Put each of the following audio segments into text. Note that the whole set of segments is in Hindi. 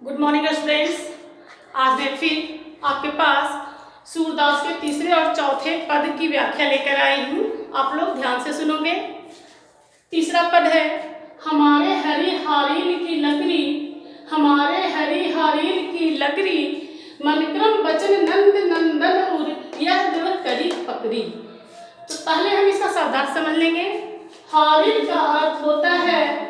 Good morning students. आज मैं फिर आपके पास सूरदास के तीसरे और चौथे पद की व्याख्या लेकर आई हूँ। आप लोग ध्यान से सुनोगे। तीसरा पद है, हमारे हरी हारील की लकड़ी, हमारे हरी हारील की लकड़ी, मनक्रम बचन नंद नंदन उर, यह दृढ़ करी पकड़ी। तो पहले हम इसका शब्दार्थ समझ लेंगे। हारील का अर्थ होता है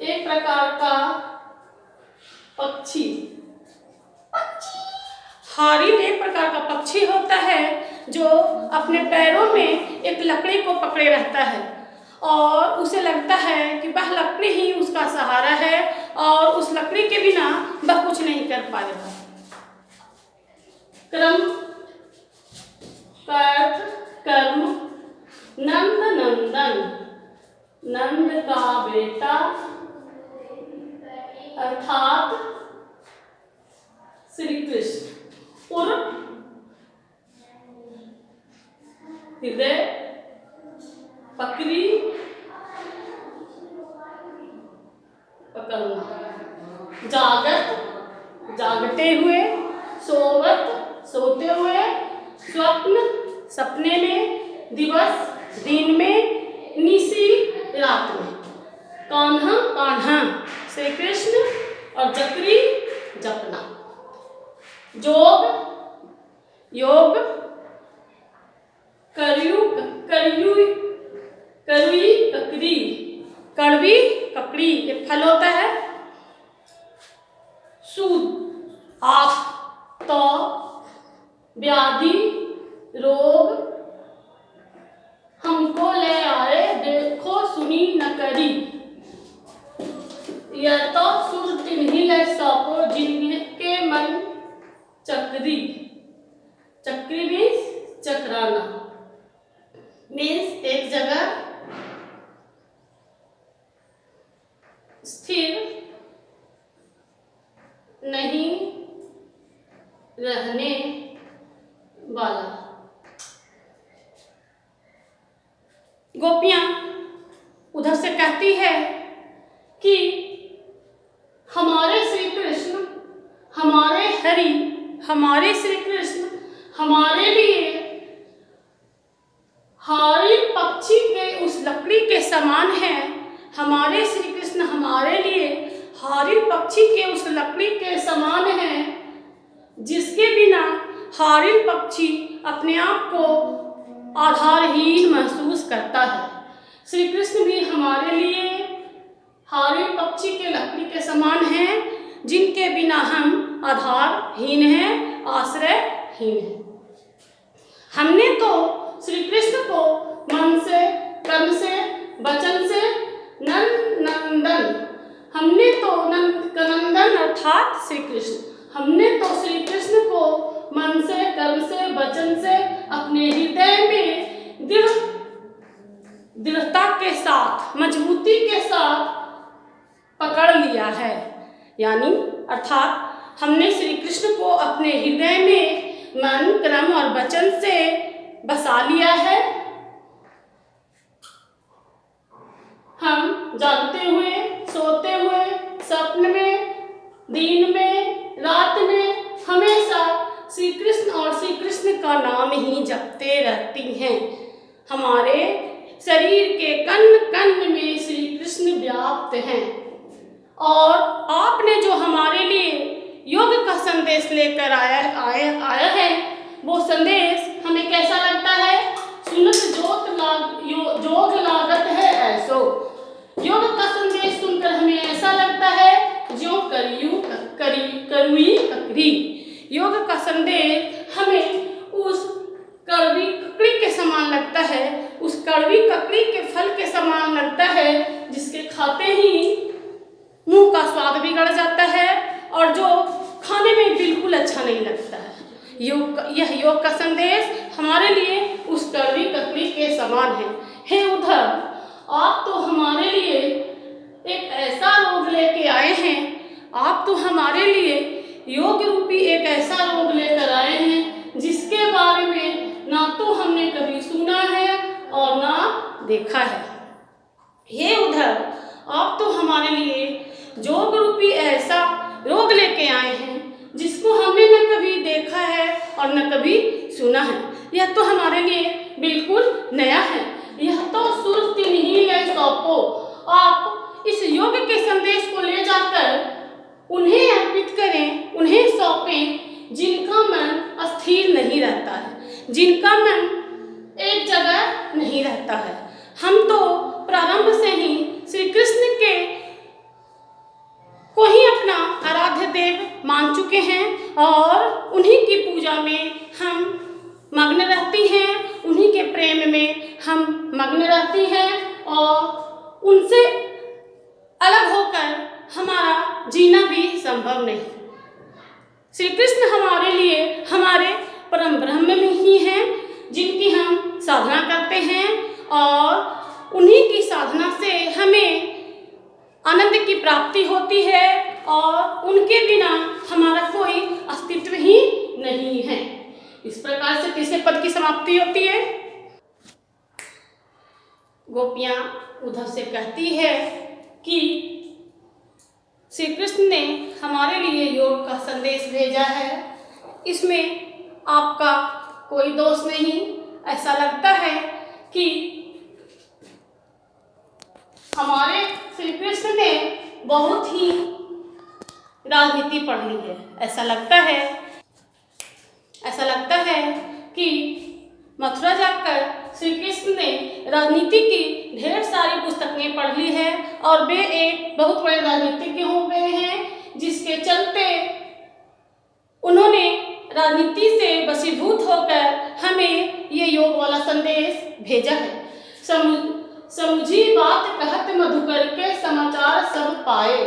एक प्रकार का पक्षी। हारील एक प्रकार का पक्षी होता है जो अपने पैरों में एक लकड़ी को पकड़े रहता है और उसे लगता है कि वह लकड़ी ही उसका सहारा है और उस लकड़ी के बिना वह कुछ नहीं कर पाएगा। क्रम कर्म नंद नंदन, नंद का बेटा अर्थात श्री कृष्ण, और हृदय पकड़ी पकड़ना, जागत जागते हुए, सोवत सोते हुए, स्वप्न सपने में, दिवस दिन में, निशी रात में। कान्हा कान्हा श्री कृष्ण और जकरी जपना। जोग योग, करुई ककड़ी, कड़वी ककड़ी एक फल होता है। सूद आप, तो व्याधि रोग, हमको ले आए देखो सुनी न करी, यह तो सुर तिन्हीं ले सौंपो जिनके मन चक्री। चक्री मीन्स चकराना, मीन्स एक जगह स्थिर नहीं रहने वाला। गोपियां उधर से कहती है कि हमारे श्री कृष्ण, हमारे हरि, हमारे श्री कृष्ण हमारे लिए हारील पक्षी के उस लकड़ी के समान है। हमारे श्री कृष्ण हमारे लिए हारील पक्षी के उस लकड़ी के समान है जिसके बिना हारील पक्षी अपने आप को आधारहीन महसूस करता है। श्री कृष्ण भी हमारे लिए हारील पक्षी के लकड़ी के समान हैं जिनके बिना हम आधारहीन हैं, आश्रयहीन हैं। हमने तो श्री कृष्ण को मन से, कर्म से, वचन से नंदन, हमने तो नंदन अर्थात श्री कृष्ण, हमने तो श्री कृष्ण को मन से, कर्म से, वचन से अपने हृदय में दृढ़ता के साथ, मजबूती के साथ पकड़ लिया है। यानी अर्थात हमने श्री कृष्ण को अपने हृदय में मन, कर्म और वचन से बसा लिया है। हम जागते हुए, सोते हुए, सपन में, दिन में, रात में हमेशा श्री कृष्ण और श्री कृष्ण का नाम ही जपते रहती हैं। हमारे शरीर के कण कण में श्री कृष्ण व्याप्त हैं। और आपने जो हमारे लिए योग का संदेश लेकर आया है वो संदेश हमें कैसा लगता है? सुनत जोग लागत है ऐसो। योग का संदेश सुनकर हमें ऐसा लगता है जो करुई ककड़ी। योग का संदेश हमें उस कड़वी ककड़ी के समान लगता है, उस कड़वी ककड़ी के फल के समान लगता है जिसके खाते ही मुंह का स्वाद बिगड़ जाता है और जो खाने में बिल्कुल अच्छा नहीं लगता है। यह योग का संदेश हमारे लिए उस कड़वी ककड़ी के समान है। हे उद्धव, आप तो हमारे लिए एक ऐसा रोग लेके आए हैं, आप तो हमारे लिए योग रूपी एक ऐसा रोग लेकर आए हैं जिसके बारे में ना तो हमने कभी सुना है और ना देखा है। हे उद्धव, आप तो हमारे लिए जोग रूपी ऐसा रोग लेके आए हैं जिसको हमने न कभी देखा है और न कभी सुना है। यह तो हमारे लिए बिल्कुल नया है। यह तो सुरति नहीं है सौंपो। आप इस योग के संदेश को ले जाकर उन्हें अर्पित करें, उन्हें सौंपें जिनका मन अस्थिर नहीं रहता है, जिनका मन एक जगह नहीं रहता है। हम तो प्रारंभ से ही श्री कृष्ण के को ही अपना आराध्य देव मान चुके हैं और उन्हीं की पूजा में हम मग्न रहती हैं, उन्हीं के प्रेम में हम मग्न रहती हैं और उनसे अलग होकर हमारा जीना भी संभव नहीं। श्री कृष्ण हमारे लिए हमारे परम ब्रह्म में ही हैं जिनकी हम साधना करते हैं और उन्हीं की साधना से हमें आनंद की प्राप्ति होती है और उनके बिना हमारा कोई अस्तित्व ही नहीं है। इस प्रकार से तीसरे पद की समाप्ति होती है। गोपियाँ उद्धव से कहती है कि श्री कृष्ण ने हमारे लिए योग का संदेश भेजा है, इसमें आपका कोई दोष नहीं। ऐसा लगता है कि हमारे श्री कृष्ण ने बहुत ही राजनीति पढ़ ली है। ऐसा लगता है कि मथुरा जाकर श्री कृष्ण ने राजनीति की ढेर सारी पुस्तकें पढ़ ली है और वे एक बहुत बड़े राजनीतिज्ञ हो गए हैं, जिसके चलते उन्होंने राजनीति से वशीभूत होकर हमें ये योग वाला संदेश भेजा है। समझी बात कहत मधुकर के समाचार सब पाए।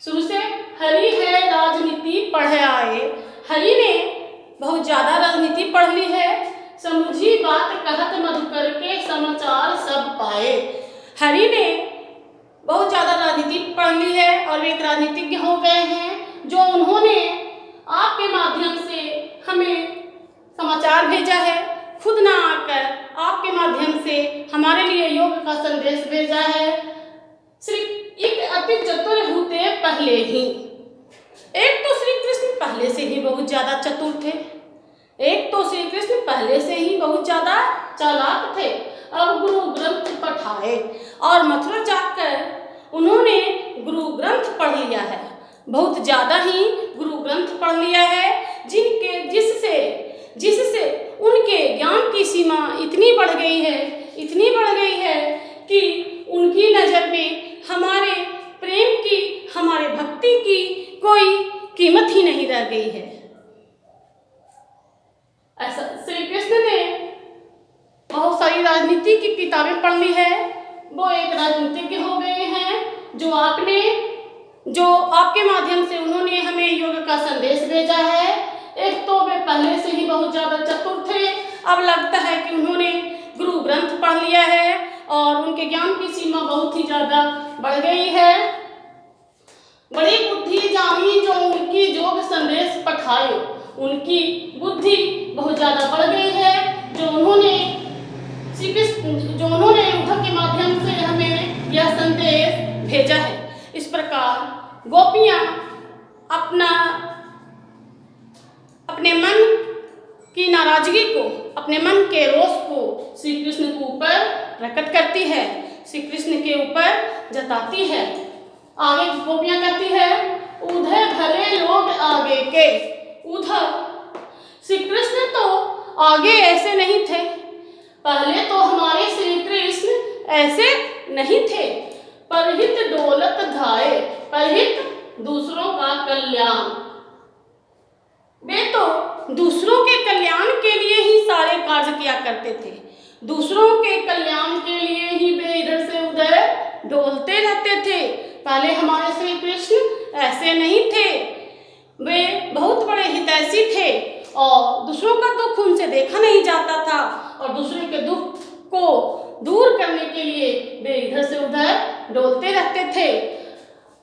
शुरू से हरि है राजनीति पढ़े आए। हरि ने बहुत ज़्यादा राजनीति पढ़ ली है। समझी बात कहत मधुकर के समाचार सब पाए। हरि ने बहुत ज़्यादा राजनीति पढ़ ली है और वे एक राजनीतिज्ञ हो गए हैं, जो उन्होंने आपके माध्यम से हमें समाचार भेजा है। खुद ना आकर आपके माध्यम से हमारे लिए योग का संदेश भेजा है। सिर्फ एक अति चतुर होते पहले ही। एक तो श्री कृष्ण पहले से ही बहुत ज़्यादा चतुर थे, एक तो श्री कृष्ण पहले से ही बहुत ज़्यादा चालाक थे। अब गुरु ग्रंथ पढ़ाए और मथुरा जाकर उन्होंने गुरु ग्रंथ पढ़ लिया है, बहुत ज़्यादा ही गुरु ग्रंथ पढ़ लिया है, जिससे उनके ज्ञान की सीमा इतनी बढ़ गई है कि उनकी नज़र में हमारे प्रेम की, हमारे भक्ति की कोई कीमत ही नहीं रह गई है। ऐसा श्री कृष्ण ने बहुत सारी राजनीति की किताबें पढ़ ली है, वो एक राजनीतिज्ञ हो गए हैं, जो आपके माध्यम से उन्होंने हमें योग का संदेश भेजा है। एक तो वे पहले से ही बहुत ज़्यादा चतुर थे, अब लगता है कि उन्होंने गुरु ग्रंथ पढ़ लिया है और उनके ज्ञान की सीमा बहुत ही ज़्यादा बढ़ गई है। बड़ी बुद्धि जानी जो उनकी योग संदेश पठाए। उनकी बुद्धि बहुत ज़्यादा बढ़ गई है, जो उन्होंने उद्धव के माध्यम से हमें यह संदेश भेजा है। इस प्रकार गोपियाँ अपने मन की नाराजगी को, अपने मन के रोष को श्री कृष्ण के ऊपर प्रकट करती है, श्री कृष्ण के ऊपर जताती है। आगे गोपियाँ कहती है, उधर भले लोग आगे के। उधर श्री कृष्ण तो आगे ऐसे नहीं थे, पहले तो हमारे श्री कृष्ण ऐसे नहीं थे। परहित दौलत धाये, परहित दूसरों का कल्याण। वे तो दूसरों के कल्याण के लिए ही सारे कार्य किया करते थे, दूसरों के कल्याण के लिए ही वे इधर से उधर डोलते रहते थे। पहले हमारे श्री कृष्ण ऐसे नहीं थे, वे बहुत बड़े हितैषी थे और दूसरों का दुख उनसे देखा नहीं जाता था और दूसरे के दुख को दूर करने के लिए वे इधर से उधर डोलते रहते थे।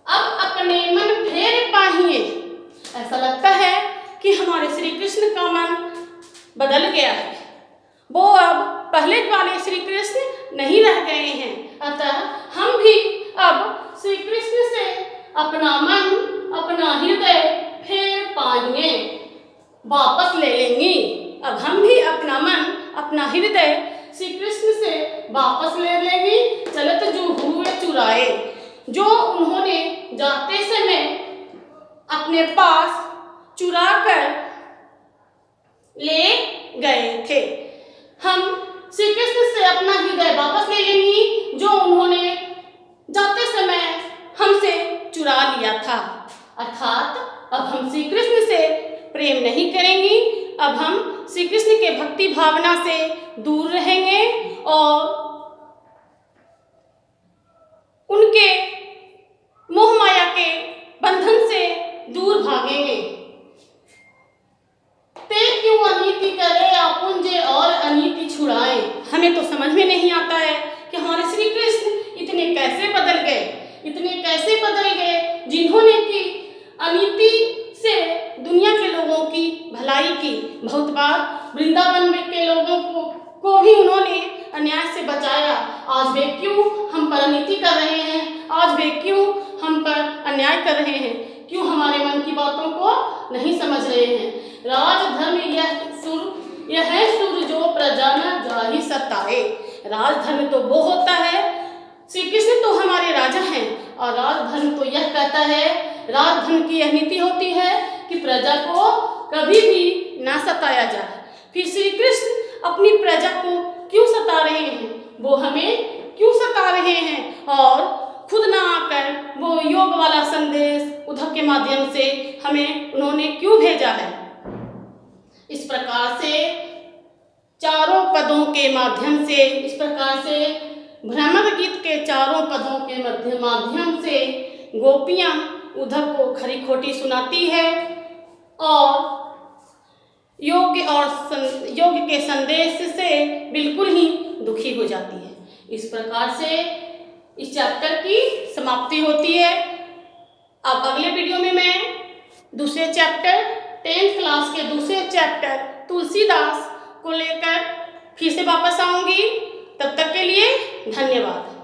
अब अपने मन फेर पाहिए। ऐसा लगता है कि हमारे श्री कृष्ण का मन बदल गया है, वो अब पहले वाले श्री कृष्ण नहीं रह गए हैं। अतः हम भी अब श्री कृष्ण से अपना मन, अपना हृदय फिर पाएंगे, वापस ले लेंगी। अब हम भी अपना मन, अपना हृदय श्री कृष्ण से वापस ले लेंगी। चलत जो हुए चुराए, जो उन्होंने जाते समय अपने पास चुरा कर ले गए थे, हम श्री कृष्ण से अपना हृदय वापस ले लेंगी, जो उन्होंने जाते समय हमसे चुरा लिया था। अर्थात अब हम श्री कृष्ण से प्रेम नहीं करेंगी, अब हम श्री कृष्ण के भक्ति भावना से दूर रहेंगे और उनके मोह माया के बंधन से दूर भागेंगे। ते क्यों अनीति करे आपुंजे और अनीति छुड़ाए। हमें तो समझ में नहीं आता है कि हमारे श्री कृष्ण इतने कैसे बदल गए, इतने कैसे बदल गए, जिन्होंने की अनीति से दुनिया के लोगों की भलाई की। बहुत बार वृंदावन में के लोगों को भी उन्होंने अन्याय से बचाया। आज वे क्यों हम पर अनीति कर रहे हैं, आज वे क्यों हम पर अन्याय कर रहे हैं, क्यों हमारे मन की बातों को नहीं समझ रहे हैं। राजधर्म यह है सुर जो प्रजा न जाहि सताए। राजधर्म तो वो होता है, श्री कृष्ण तो हमारे राजा हैं, और राजधर्म तो यह कहता है, राजधर्म की यह नीति होती है कि प्रजा को कभी भी ना सताया जाए। फिर श्री कृष्ण अपनी प्रजा को क्यों सता रहे हैं, वो हमें क्यों सता रहे हैं, और खुद ना आकर वो योग वाला संदेश उद्धव के माध्यम से हमें उन्होंने क्यों भेजा है। इस प्रकार से चारों पदों के माध्यम से, इस प्रकार से भ्रमर गीत के चारों पदों के माध्यम से गोपियाँ उद्धव को खरी खोटी सुनाती है और योग के संदेश से बिल्कुल ही दुखी हो जाती है। इस प्रकार से इस चैप्टर की समाप्ति होती है। अब अगले वीडियो में मैं दूसरे चैप्टर 10th क्लास के दूसरे चैप्टर तुलसीदास को लेकर फिर से वापस आऊंगी। तब तक के लिए धन्यवाद।